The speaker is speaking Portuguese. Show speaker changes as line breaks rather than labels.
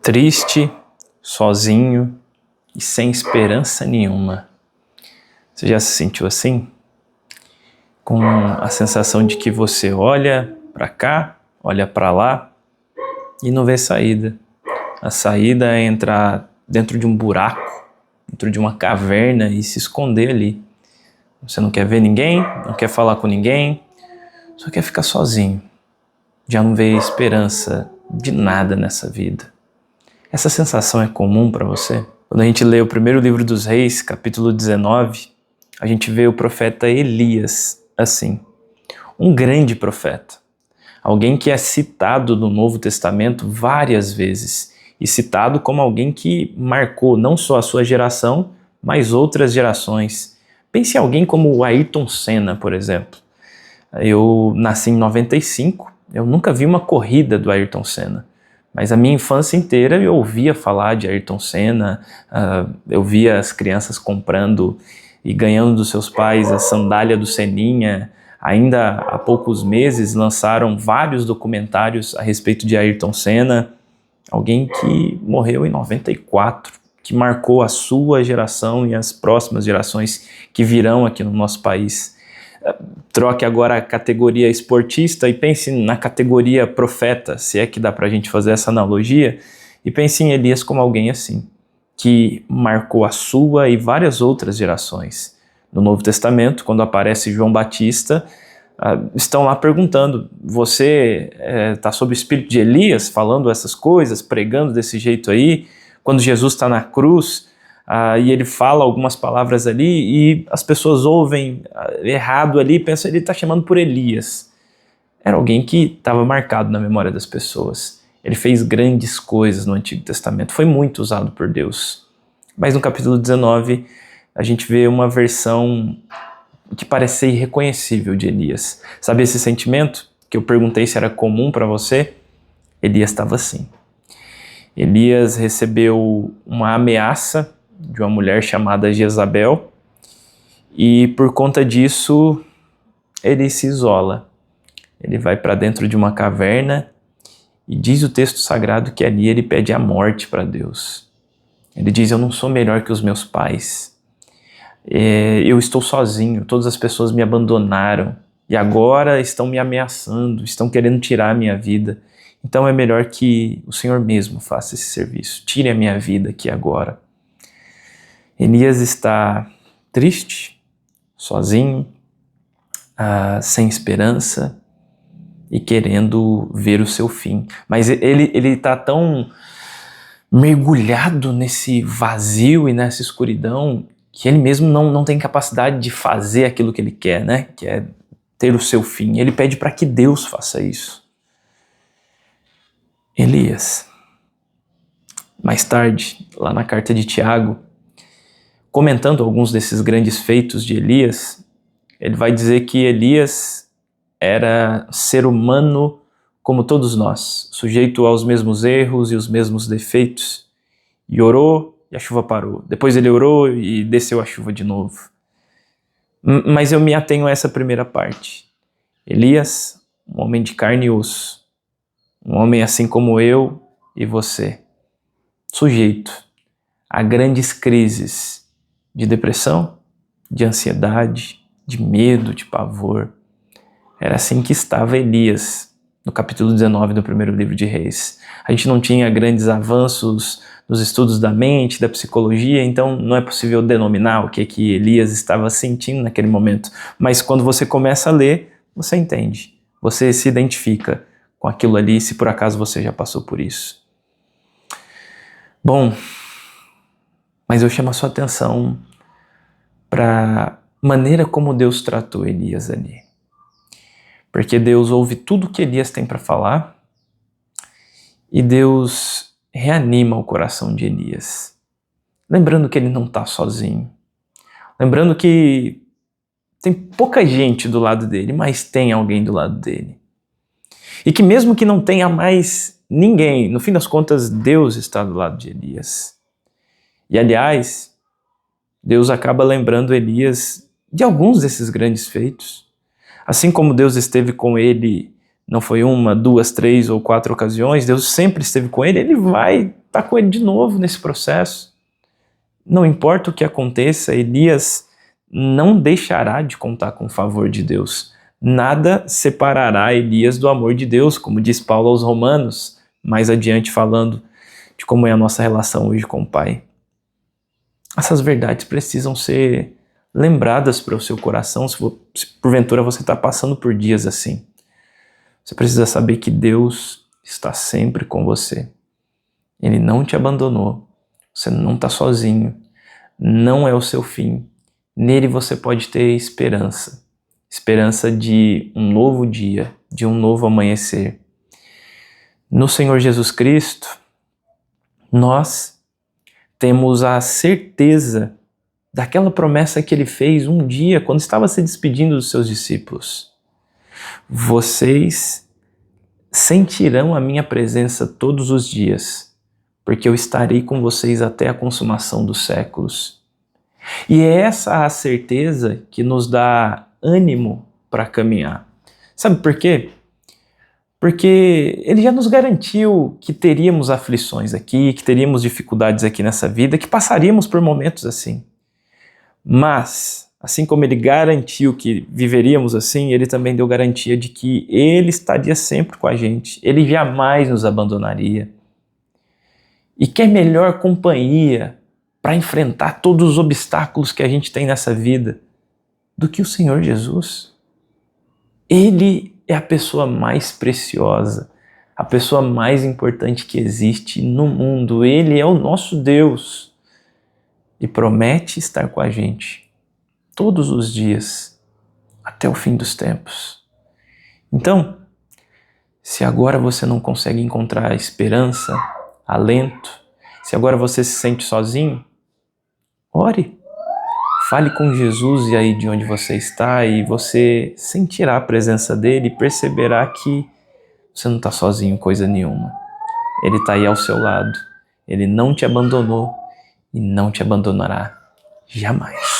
triste, sozinho e sem esperança nenhuma. Você já se sentiu assim? Com a sensação de que você olha para cá, olha para lá e não vê saída. A saída é entrar dentro de um buraco, dentro de uma caverna e se esconder ali. Você não quer ver ninguém, não quer falar com ninguém, só quer ficar sozinho. Já não vê esperança de nada nessa vida. Essa sensação é comum para você? Quando a gente lê o primeiro livro dos Reis, capítulo 19, a gente vê o profeta Elias assim. Um grande profeta. Alguém que é citado no Novo Testamento várias vezes. E citado como alguém que marcou não só a sua geração, mas outras gerações. Pense em alguém como o Ayrton Senna, por exemplo. Eu nasci em 95, eu nunca vi uma corrida do Ayrton Senna. Mas a minha infância inteira eu ouvia falar de Ayrton Senna, eu via as crianças comprando e ganhando dos seus pais a sandália do Seninha. Ainda há poucos meses lançaram vários documentários a respeito de Ayrton Senna, alguém que morreu em 94, que marcou a sua geração e as próximas gerações que virão aqui no nosso país. Troque agora a categoria esportista e pense na categoria profeta, se é que dá pra gente fazer essa analogia, e pense em Elias como alguém assim, que marcou a sua e várias outras gerações. No Novo Testamento, quando aparece João Batista, estão lá perguntando, você está sob o espírito de Elias, falando essas coisas, pregando desse jeito aí? Quando Jesus está na cruz, e ele fala algumas palavras ali e as pessoas ouvem errado ali e pensam ele está chamando por Elias. Era alguém que estava marcado na memória das pessoas. Ele fez grandes coisas no Antigo Testamento, foi muito usado por Deus. Mas no capítulo 19 a gente vê uma versão que parece ser irreconhecível de Elias. Sabe esse sentimento que eu perguntei se era comum para você? Elias estava assim. Elias recebeu uma ameaça de uma mulher chamada Jezabel, e por conta disso ele se isola. Ele vai para dentro de uma caverna e diz o texto sagrado que ali ele pede a morte para Deus. Ele diz, eu não sou melhor que os meus pais, eu estou sozinho, todas as pessoas me abandonaram e agora estão me ameaçando, estão querendo tirar a minha vida. Então é melhor que o Senhor mesmo faça esse serviço, tire a minha vida aqui agora. Elias está triste, sozinho, sem esperança e querendo ver o seu fim. Mas ele está tão mergulhado nesse vazio e nessa escuridão que ele mesmo não tem capacidade de fazer aquilo que ele quer, né? Que é ter o seu fim. Ele pede para que Deus faça isso. Elias, mais tarde, lá na carta de Tiago, comentando alguns desses grandes feitos de Elias, ele vai dizer que Elias era ser humano como todos nós, sujeito aos mesmos erros e os mesmos defeitos, e orou e a chuva parou. Depois ele orou e desceu a chuva de novo. Mas eu me atenho a essa primeira parte. Elias, um homem de carne e osso, um homem assim como eu e você, sujeito a grandes crises de depressão, de ansiedade, de medo, de pavor. Era assim que estava Elias no capítulo 19 do primeiro livro de Reis. A gente não tinha grandes avanços nos estudos da mente, da psicologia, então não é possível denominar o que Elias estava sentindo naquele momento. Mas quando você começa a ler, você entende. Você se identifica com aquilo ali, se por acaso você já passou por isso. Bom, mas eu chamo a sua atenção para a maneira como Deus tratou Elias ali. Porque Deus ouve tudo que Elias tem para falar e Deus reanima o coração de Elias. Lembrando que ele não está sozinho. Lembrando que tem pouca gente do lado dele, mas tem alguém do lado dele. E que mesmo que não tenha mais ninguém, no fim das contas, Deus está do lado de Elias. E aliás, Deus acaba lembrando Elias de alguns desses grandes feitos. Assim como Deus esteve com ele, não foi uma, duas, três ou quatro ocasiões, Deus sempre esteve com ele, ele vai está com ele de novo nesse processo. Não importa o que aconteça, Elias não deixará de contar com o favor de Deus. Nada separará Elias do amor de Deus, como diz Paulo aos Romanos, mais adiante falando de como é a nossa relação hoje com o Pai. Essas verdades precisam ser lembradas para o seu coração, se porventura você está passando por dias assim. Você precisa saber que Deus está sempre com você. Ele não te abandonou. Você não está sozinho. Não é o seu fim. Nele você pode ter esperança. Esperança de um novo dia, de um novo amanhecer. No Senhor Jesus Cristo, nós temos a certeza daquela promessa que ele fez um dia quando estava se despedindo dos seus discípulos. Vocês sentirão a minha presença todos os dias, porque eu estarei com vocês até a consumação dos séculos. E é essa a certeza que nos dá ânimo para caminhar. Sabe por quê? Porque ele já nos garantiu que teríamos aflições aqui, que teríamos dificuldades aqui nessa vida, que passaríamos por momentos assim. Mas, assim como ele garantiu que viveríamos assim, ele também deu garantia de que ele estaria sempre com a gente. Ele jamais nos abandonaria. E que melhor companhia para enfrentar todos os obstáculos que a gente tem nessa vida do que o Senhor Jesus? Ele é a pessoa mais preciosa, a pessoa mais importante que existe no mundo. Ele é o nosso Deus e promete estar com a gente todos os dias, até o fim dos tempos. Então, se agora você não consegue encontrar esperança, alento, se agora você se sente sozinho, ore. Fale com Jesus e aí de onde você está e você sentirá a presença dele e perceberá que você não está sozinho em coisa nenhuma. Ele está aí ao seu lado. Ele não te abandonou e não te abandonará jamais.